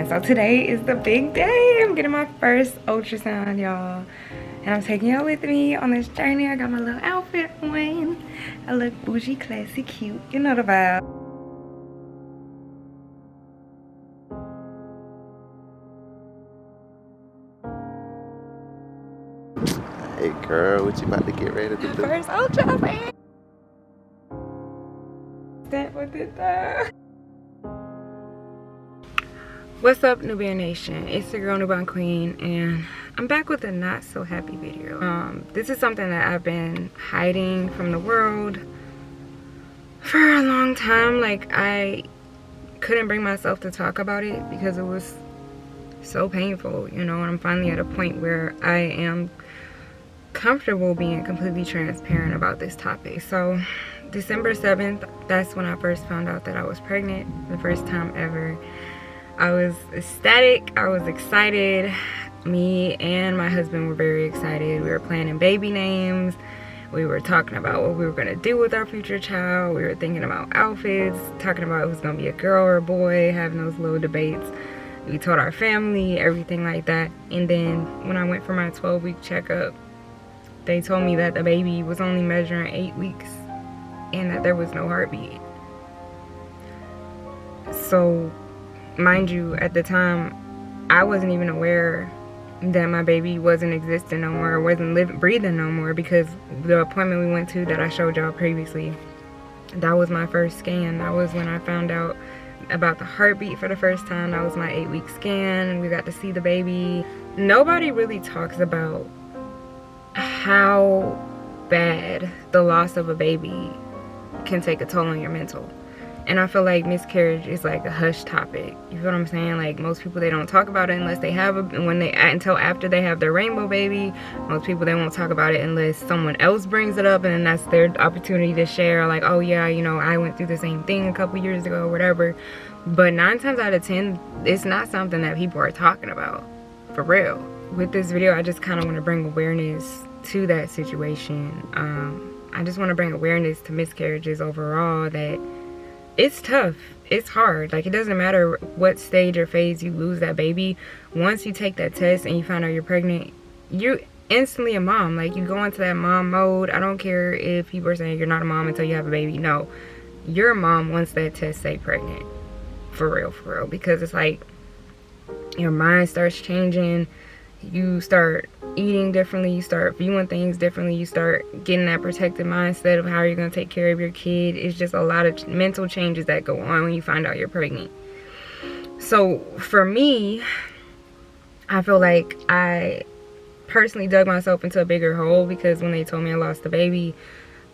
And so today is the big day. I'm getting my first ultrasound, y'all. And I'm taking y'all with me on this journey. I got my little outfit on. I look bougie, classy, cute. You know the vibe. Hey girl, what you about to get ready to do? First ultrasound. With it though. What's up, Nubian Nation? It's your girl Nubian Queen, and I'm back with a not so happy video. This is something that I've been hiding from the world for a long time. Like, I couldn't bring myself to talk about it because it was so painful, you know, and I'm finally at a point where I am comfortable being completely transparent about this topic. So December 7th, that's when I first found out that I was pregnant, the first time ever. I was ecstatic, I was excited. Me and my husband were very excited. We were planning baby names. We were talking about what we were gonna do with our future child. We were thinking about outfits, talking about if it was gonna be a girl or a boy, having those little debates. We told our family, everything like that. And then when I went for my 12-week checkup, they told me that the baby was only measuring 8 weeks and that there was no heartbeat. So, mind you, at the time, I wasn't even aware that my baby wasn't existing no more, or wasn't breathing no more, because the appointment we went to that I showed y'all previously, that was my first scan. That was when I found out about the heartbeat for the first time. That was my 8-week scan. We got to see the baby. Nobody really talks about how bad the loss of a baby can take a toll on your mental. And I feel like miscarriage is like a hush topic. You feel what I'm saying? Like, most people, they don't talk about it unless they have until after they have their rainbow baby. Most people, they won't talk about it unless someone else brings it up, and then that's their opportunity to share, like, oh yeah, you know, I went through the same thing a couple years ago or whatever. But 9 times out of 10, it's not something that people are talking about for real. With this video, I just kind of want to bring awareness to that situation. I just want to bring awareness to miscarriages overall, that it's tough, it's hard. Like, it doesn't matter what stage or phase you lose that baby. Once you take that test and you find out you're pregnant, you're instantly a mom. Like, you go into that mom mode. I don't care if people are saying you're not a mom until you have a baby. No, you're a mom once that test say pregnant. For real, because it's like your mind starts changing. You start eating differently, you start viewing things differently, you start getting that protective mindset of how you're going to take care of your kid. It's just a lot of mental changes that go on when you find out you're pregnant. So for me, I feel like I personally dug myself into a bigger hole, because when they told me I lost the baby,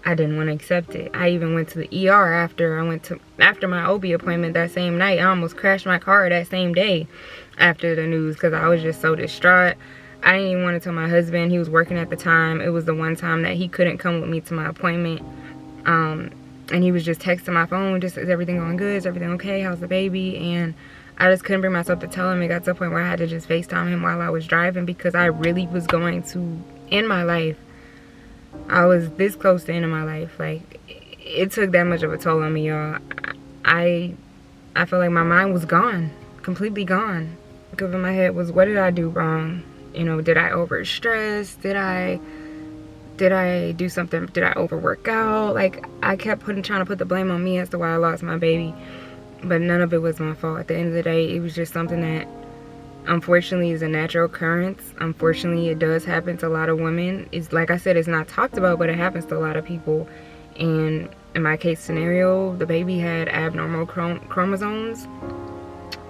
I didn't want to accept it. I even went to the ER after my OB appointment that same night. I almost crashed my car that same day after the news, because I was just so distraught. I didn't even want to tell my husband. He was working at the time. It was the one time that he couldn't come with me to my appointment. And he was just texting my phone, just, is everything going good? Is everything okay? How's the baby? And I just couldn't bring myself to tell him. It got to a point where I had to just FaceTime him while I was driving, because I really was going to end my life. I was this close to ending my life. Like, it took that much of a toll on me, y'all. I feel like my mind was gone, completely gone. Because in my head was, what did I do wrong? You know, did I overstress? Did I do something? Did I overwork out? Like, I kept trying to put the blame on me as to why I lost my baby. But none of it was my fault. At the end of the day, it was just something that, unfortunately, is a natural occurrence. Unfortunately, it does happen to a lot of women. It's, like I said, it's not talked about, but it happens to a lot of people. And in my case scenario, the baby had abnormal chromosomes,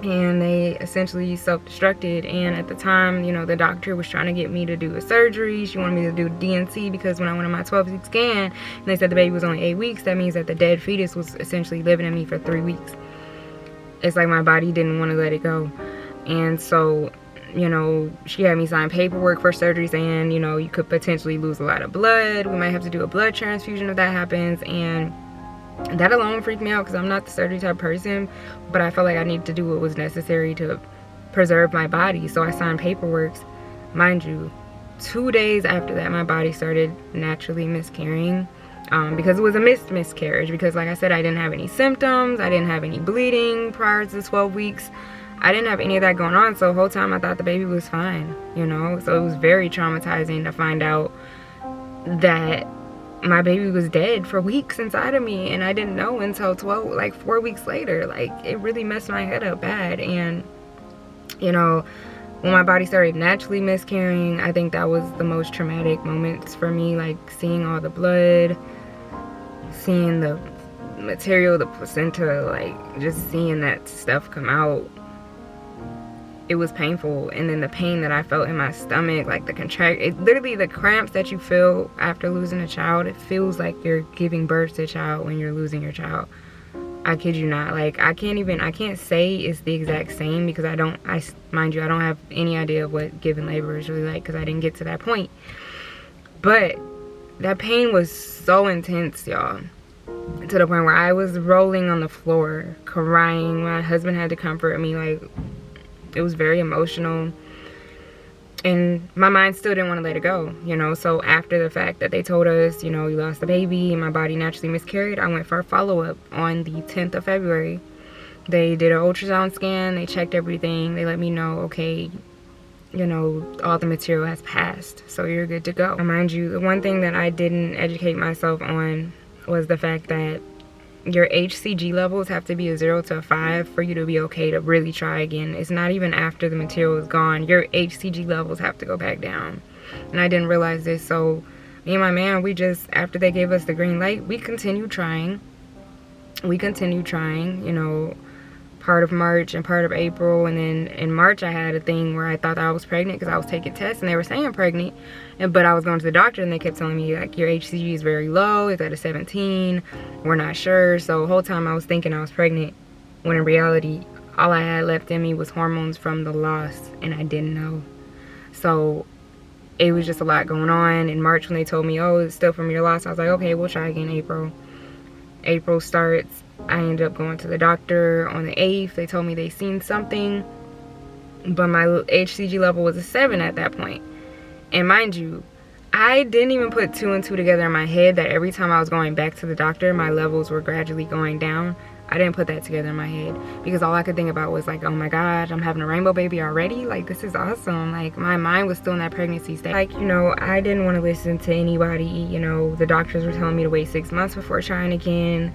and they essentially self-destructed. And at the time, you know, the doctor was trying to get me to do a surgery. She wanted me to do DNC, because when I went on my 12-week scan and they said the baby was only 8 weeks, that means that the dead fetus was essentially living in me for 3 weeks. It's like my body didn't want to let it go. And so, you know, she had me sign paperwork for surgery saying, you know, you could potentially lose a lot of blood. We might have to do a blood transfusion if that happens. And that alone freaked me out, because I'm not the surgery type person, but I felt like I needed to do what was necessary to preserve my body. So I signed paperwork. Mind you, 2 days after that, my body started naturally miscarrying. because it was a miscarriage, because like I said, I didn't have any symptoms, I didn't have any bleeding prior to 12 weeks. I didn't have any of that going on, so the whole time I thought the baby was fine, you know. So it was very traumatizing to find out that my baby was dead for weeks inside of me, and I didn't know until 4 weeks later. Like, it really messed my head up bad. And you know, when my body started naturally miscarrying, I think that was the most traumatic moments for me. Like, seeing all the blood, seeing the material, the placenta, like just seeing that stuff come out, it was painful. And then the pain that I felt in my stomach, like literally the cramps that you feel after losing a child, it feels like you're giving birth to a child when you're losing your child. I kid you not. Like, I can't say it's the exact same, because mind you, I don't have any idea of what giving labor is really like, because I didn't get to that point. But that pain was so intense, y'all, to the point where I was rolling on the floor, crying. My husband had to comfort me. Like, it was very emotional. And my mind still didn't want to let it go, you know. So after the fact that they told us, you know, you lost the baby and my body naturally miscarried, I went for a follow-up on the 10th of February. They did an ultrasound scan. They checked everything. They let me know, okay, you know, all the material has passed, so you're good to go. And mind you, the one thing that I didn't educate myself on was the fact that your HCG levels have to be a 0 to a 5 for you to be okay to really try again. It's not even after the material is gone. Your HCG levels have to go back down. And I didn't realize this, so me and my man, we just, after they gave us the green light, we continued trying. You know, part of March and part of April. And then in March, I had a thing where I thought that I was pregnant because I was taking tests and they were saying pregnant. But I was going to the doctor and they kept telling me, like, your HCG is very low. It's at a 17. We're not sure. So the whole time I was thinking I was pregnant, when in reality, all I had left in me was hormones from the loss, and I didn't know. So it was just a lot going on. In March, when they told me, oh, it's still from your loss, I was like, okay, we'll try again April. April starts. I ended up going to the doctor on the 8th. They told me they seen something, but my HCG level was a 7 at that point. And mind you, I didn't even put 2 and 2 together in my head that every time I was going back to the doctor, my levels were gradually going down. I didn't put that together in my head, because all I could think about was like, oh my God, I'm having a rainbow baby already. Like, this is awesome. Like, my mind was still in that pregnancy state. Like, you know, I didn't want to listen to anybody. You know, the doctors were telling me to wait 6 months before trying again.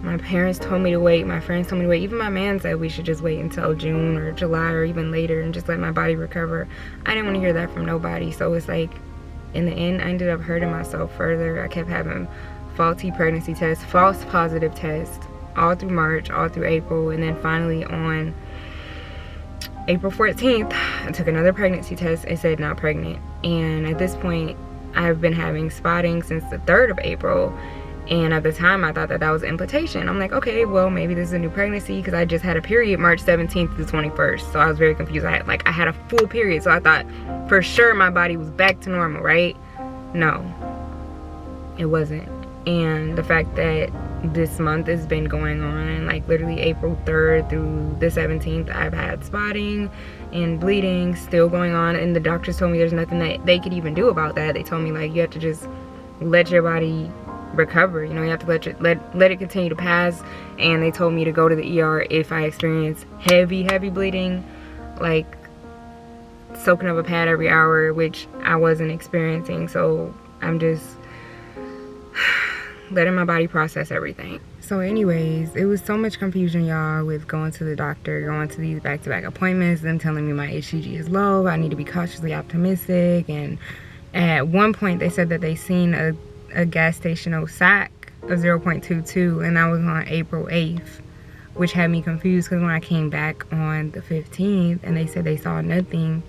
My parents told me to wait. My friends told me to wait. Even my man said we should just wait until June or July or even later and just let my body recover. I didn't want to hear that from nobody. So it's like, in the end, I ended up hurting myself further. I kept having faulty pregnancy tests, false positive tests, all through March, all through April. And then finally on April 14th, I took another pregnancy test. It said not pregnant. And at this point, I've been having spotting since the 3rd of April. And at the time, I thought that that was implication. I'm like, okay, well, maybe this is a new pregnancy, because I just had a period March 17th to the 21st. So I was very confused. I had a full period. So I thought for sure my body was back to normal, right? No, it wasn't. And the fact that this month has been going on, like literally April 3rd through the 17th, I've had spotting and bleeding still going on. And the doctors told me there's nothing that they could even do about that. They told me, like, you have to just let your body recover. You know, you have to let it continue to pass. And they told me to go to the ER if I experience heavy bleeding, like soaking up a pad every hour, which I wasn't experiencing. So I'm just letting my body process everything. So anyways, it was so much confusion, y'all, with going to the doctor, going to these back-to-back appointments, them telling me my HCG is low, I need to be cautiously optimistic. And at one point they said that they seen a gestational sac of 0.22, and that was on April 8th, which had me confused, because when I came back on the 15th and they said they saw nothing,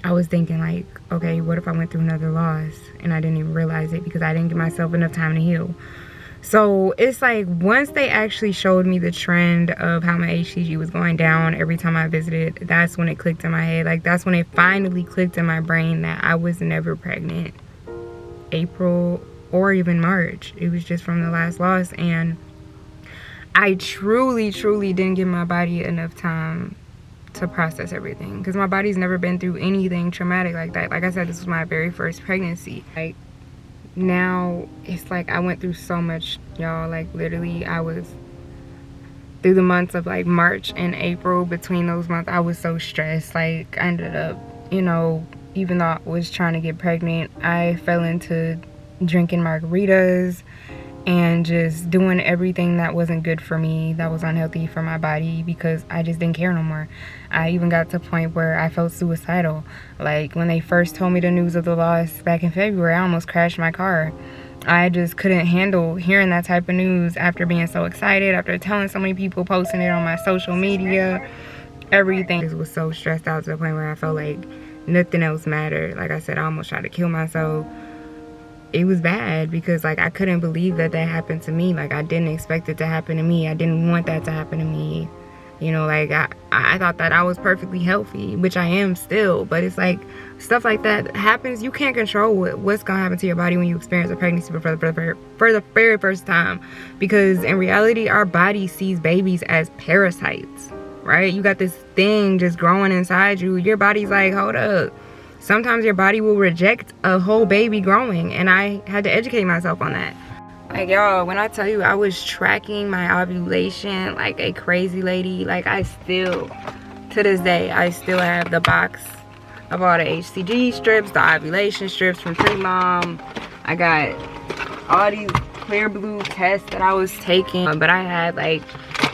I was thinking, like, okay, what if I went through another loss and I didn't even realize it because I didn't give myself enough time to heal. So it's like, once they actually showed me the trend of how my HCG was going down every time I visited, that's when it clicked in my head. Like, that's when it finally clicked in my brain that I was never pregnant April or even March. It was just from the last loss. And I truly didn't give my body enough time to process everything, because my body's never been through anything traumatic like that. Like I said, this was my very first pregnancy. Like, now it's like I went through so much, y'all. Like, literally, I was through the months of like March and April, between those months, I was so stressed. Like, I ended up, you know, even though I was trying to get pregnant, I fell into drinking margaritas and just doing everything that wasn't good for me, that was unhealthy for my body, because I just didn't care no more. I even got to a point where I felt suicidal. Like, when they first told me the news of the loss back in February, I almost crashed my car. I just couldn't handle hearing that type of news after being so excited, after telling so many people, posting it on my social media, everything. I just was so stressed out to the point where I felt like nothing else mattered. Like I said, I almost tried to kill myself. It was bad because, like, I couldn't believe that that happened to me. Like, I didn't expect it to happen to me. I didn't want that to happen to me. You know, like, I thought that I was perfectly healthy, which I am still. But it's like, stuff like that happens. You can't control what's going to happen to your body when you experience a pregnancy for the very first time. Because in reality, our body sees babies as parasites, right? You got this thing just growing inside you. Your body's like, hold up. Sometimes your body will reject a whole baby growing, and I had to educate myself on that. Like, y'all, when I tell you I was tracking my ovulation like a crazy lady, like, I still, to this day, I still have the box of all the HCG strips, the ovulation strips from Pre-Mom. I got all these clear blue tests that I was taking, but I had, like,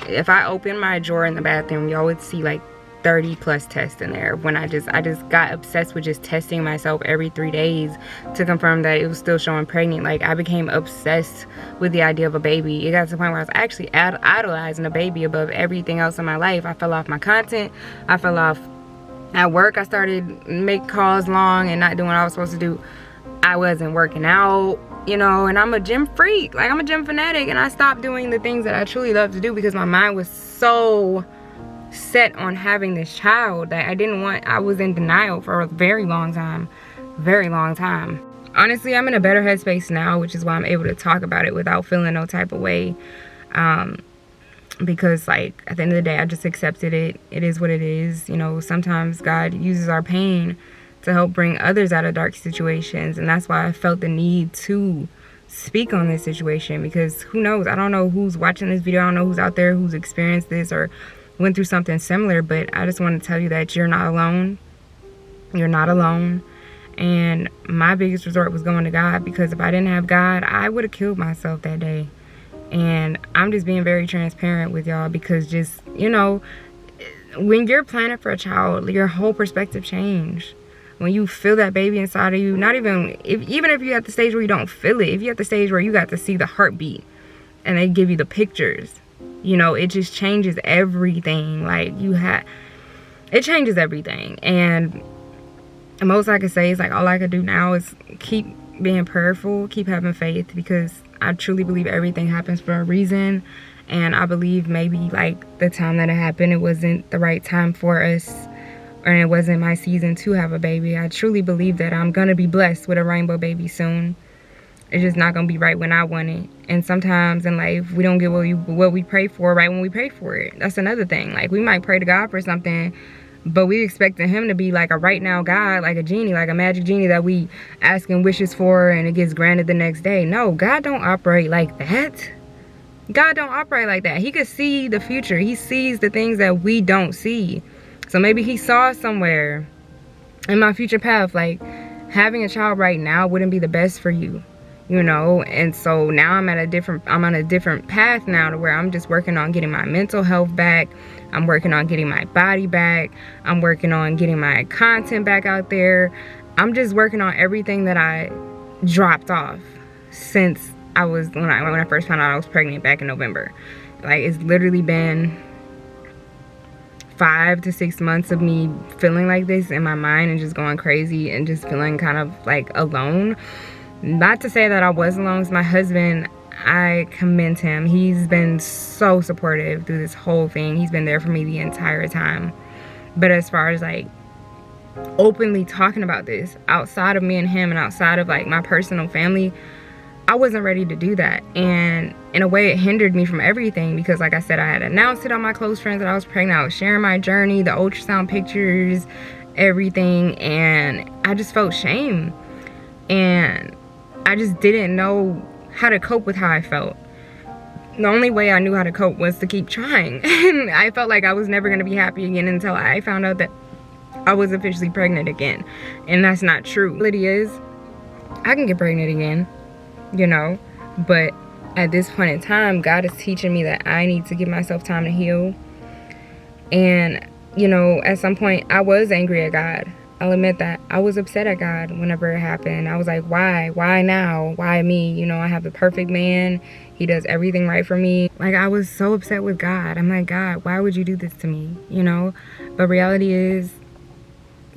if I opened my drawer in the bathroom, y'all would see like 30 plus tests in there. When I just got obsessed with just testing myself every 3 days to confirm that it was still showing pregnant. Like, I became obsessed with the idea of a baby. It got to the point where I was actually idolizing a baby above everything else in my life. I fell off my content. I fell off at work. I started make calls long and not doing what I was supposed to do. I wasn't working out, you know, and I'm a gym freak. Like, I'm a gym fanatic, and I stopped doing the things that I truly love to do because my mind was so set on having this child that I was in denial for a very long time. Honestly, I'm in a better headspace now, which is why I'm able to talk about it without feeling no type of way, because, like, at the end of the day, I just accepted it. It is what it is. You know, sometimes God uses our pain to help bring others out of dark situations, and that's why I felt the need to speak on this situation, because who knows, I don't know who's watching this video, I don't know who's out there who's experienced this or went through something similar, but I just want to tell you that you're not alone. You're not alone. And my biggest resort was going to God, because if I didn't have God, I would have killed myself that day. And I'm just being very transparent with y'all, because just, you know, when you're planning for a child, your whole perspective changed. When you feel that baby inside of you, not even if you're at the stage where you don't feel it, if you're at the stage where you got to see the heartbeat and they give you the pictures, you know, it just changes everything. Like, it changes everything. And the most I can say is, like, all I can do now is keep being prayerful, keep having faith, because I truly believe everything happens for a reason. And I believe maybe, like, the time that it happened, it wasn't the right time for us, or it wasn't my season to have a baby. I truly believe that I'm gonna be blessed with a rainbow baby soon. It's just not gonna be right when I want it. And sometimes in life, we don't get what we pray for right when we pray for it. That's another thing. Like, we might pray to God for something, but we expecting him to be like a right now God, like a genie, like a magic genie that we asking wishes for and it gets granted the next day. No, God don't operate like that. God don't operate like that. He could see the future. He sees the things that we don't see. So maybe he saw somewhere in my future path, like, having a child right now wouldn't be the best for you, you know. And so now I'm on a different path now, to where I'm just working on getting my mental health back. I'm working on getting my body back. I'm working on getting my content back out there. I'm just working on everything that I dropped off since when I first found out I was pregnant back in November. Like, it's literally been 5 to 6 months of me feeling like this in my mind and just going crazy and just feeling kind of like alone. Not to say that I was alone. It's my husband. I commend him. He's been so supportive through this whole thing. He's been there for me the entire time. But as far as, like, openly talking about this outside of me and him and outside of, like, my personal family, I wasn't ready to do that. And in a way, it hindered me from everything, because, like I said, I had announced it on my close friends that I was pregnant. I was sharing my journey, the ultrasound pictures, everything, and I just felt shame. And I just didn't know how to cope with how I felt. the only way I knew how to cope was to keep trying. And I felt like I was never gonna be happy again until I found out that I was officially pregnant again. And that's not true. The reality is, I can get pregnant again, you know, but at this point in time, God is teaching me that I need to give myself time to heal. And, you know, at some point, I was angry at God. I'll admit that. I was upset at God whenever it happened. I was like, why? Why now? Why me? You know, I have the perfect man. He does everything right for me. Like, I was so upset with God. I'm like, God, why would you do this to me? You know? But reality is,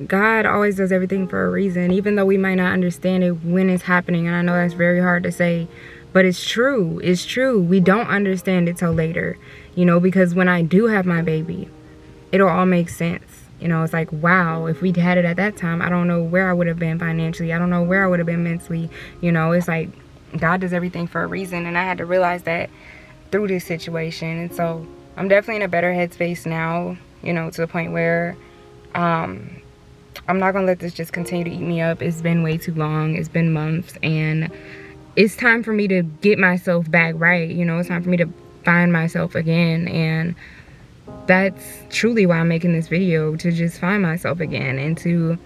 God always does everything for a reason, even though we might not understand it when it's happening. And I know that's very hard to say, but it's true. It's true. We don't understand it till later, you know, because when I do have my baby, it'll all make sense. You know, it's like, wow, if we'd had it at that time, I don't know where I would have been financially. I don't know where I would have been mentally. You know, it's like God does everything for a reason. And I had to realize that through this situation. And so I'm definitely in a better headspace now, you know, to the point where I'm not going to let this just continue to eat me up. It's been way too long. It's been months. And it's time for me to get myself back right. You know, it's time for me to find myself again. And that's truly why I'm making this video, to just find myself again and to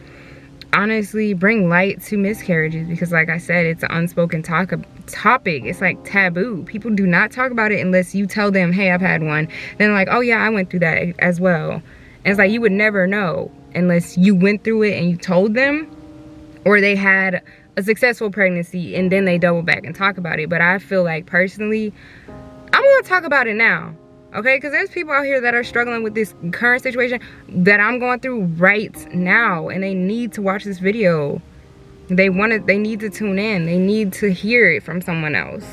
honestly bring light to miscarriages, because like I said, it's an unspoken topic. It's like taboo. People do not talk about it unless you tell them, hey, I've had one. Then like, oh yeah, I went through that as well. And it's like, you would never know unless you went through it and you told them, or they had a successful pregnancy and then they double back and talk about it. But I feel like personally, I'm gonna talk about it now. Okay, because there's people out here that are struggling with this current situation that I'm going through right now, and they need to watch this video. They need to tune in. They need to hear it from someone else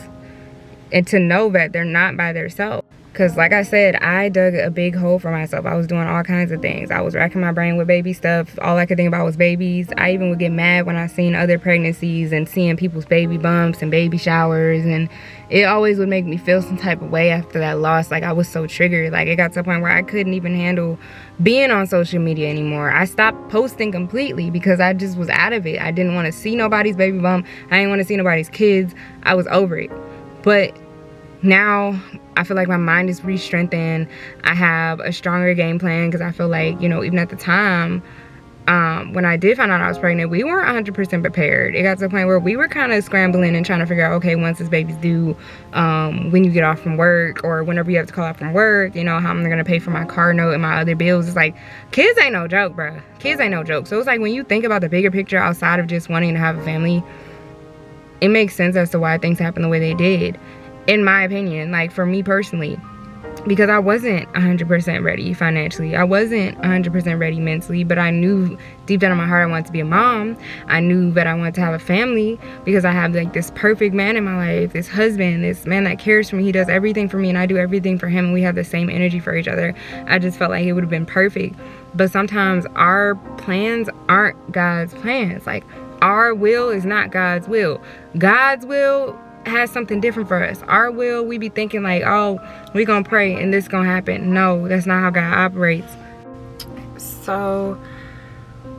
and to know that they're not by themselves. Because like I said, I dug a big hole for myself. I was doing all kinds of things. I was racking my brain with baby stuff. All I could think about was babies. I even would get mad when I seen other pregnancies and seeing people's baby bumps and baby showers. And it always would make me feel some type of way after that loss. Like, I was so triggered. Like, it got to a point where I couldn't even handle being on social media anymore. I stopped posting completely because I just was out of it. I didn't want to see nobody's baby bump. I didn't want to see nobody's kids. I was over it. But now I feel like my mind is re-strengthened. I have a stronger game plan, because I feel like, you know, even at the time, when I did find out I was pregnant, we weren't 100% prepared. It got to the point where we were kind of scrambling and trying to figure out, okay, once this baby's due, when you get off from work, or whenever you have to call out from work, you know, how I'm gonna pay for my car note and my other bills. It's like, kids ain't no joke, bruh. Kids ain't no joke. So it's like, when you think about the bigger picture outside of just wanting to have a family, it makes sense as to why things happen the way they did, in my opinion. Like, for me personally, because I wasn't 100% ready financially. I wasn't 100% ready mentally, but I knew deep down in my heart I wanted to be a mom. I knew that I wanted to have a family, because I have like this perfect man in my life, this husband, this man that cares for me. He does everything for me and I do everything for him, and we have the same energy for each other. I just felt like it would have been perfect. But sometimes our plans aren't God's plans. Like, our will is not God's will. God's will has something different for us. Our will, we be thinking like, oh, we gonna pray and this gonna happen. No, that's not how God operates. So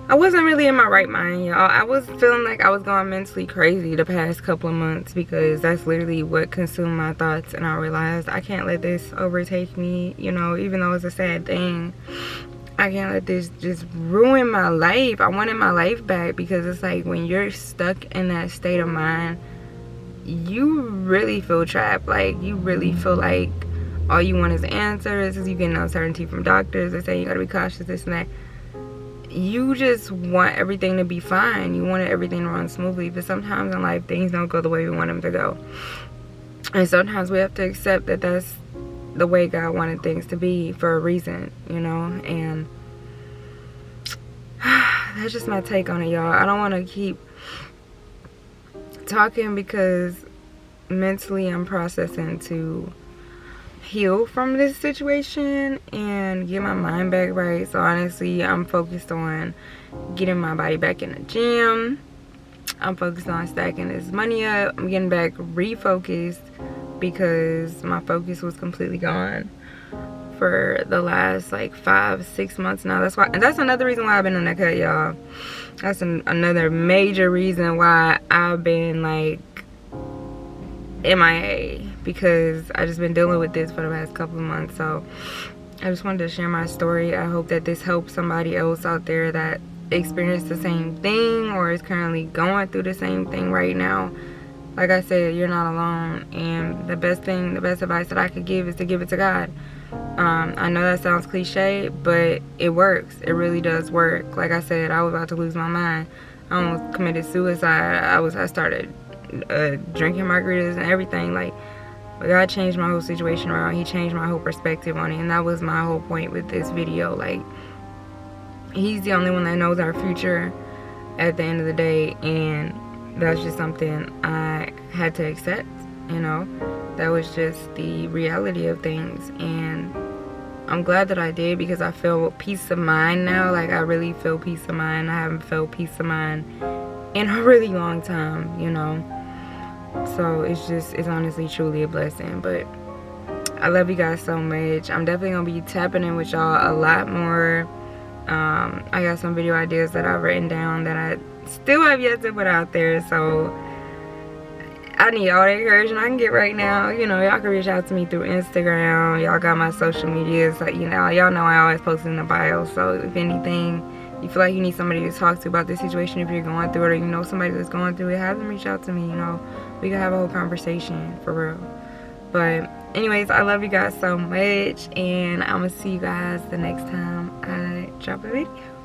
I wasn't really in my right mind, y'all. I was feeling like I was going mentally crazy the past couple of months, because that's literally what consumed my thoughts. And I realized I can't let this overtake me, you know, even though it's a sad thing. I can't let this just ruin my life. I wanted my life back, because it's like, when you're stuck in that state of mind, you really feel trapped. Like, you really feel like all you want is answers. You get uncertainty from doctors. They say you gotta be cautious, this and that. You just want everything to be fine. You want everything to run smoothly. But sometimes in life, things don't go the way we want them to go. And sometimes we have to accept that that's the way God wanted things to be for a reason, you know. And that's just my take on it, y'all. I don't want to keep talking, because mentally I'm processing to heal from this situation and get my mind back right. So honestly, I'm focused on getting my body back in the gym. I'm focused on stacking this money up. I'm getting back refocused, because my focus was completely gone for the last like 5-6 months now. That's why, and that's another reason why I've been on that cut, y'all. That's another major reason why I've been like MIA because I just been dealing with this for the past couple of months. So I just wanted to share my story. I hope that this helps somebody else out there that experienced the same thing or is currently going through the same thing right now. Like I said, you're not alone, and the best advice that I could give is to give it to God. I know that sounds cliche, but it works. It really does work. Like I said, I was about to lose my mind. I almost committed suicide. I started drinking margaritas and everything. Like, but God changed my whole situation around. He changed my whole perspective on it, and that was my whole point with this video. Like, He's the only one that knows our future at the end of the day, and that's just something I had to accept, you know. That was just the reality of things, and I'm glad that I did because I feel peace of mind now. Like, I really feel peace of mind. I haven't felt peace of mind in a really long time, you know. So it's honestly truly a blessing. But I love you guys so much. I'm definitely gonna be tapping in with y'all a lot more. I got some video ideas that I've written down that I still have yet to put out there, so I need all the encouragement I can get right now. You know, y'all can reach out to me through Instagram. Y'all got my social medias. So, you know, y'all know I always post in the bio. So if anything, you feel like you need somebody to talk to about this situation, if you're going through it, or you know somebody that's going through it, have them reach out to me. You know, we can have a whole conversation for real. But anyways, I love you guys so much, and I'm gonna see you guys the next time I drop a video.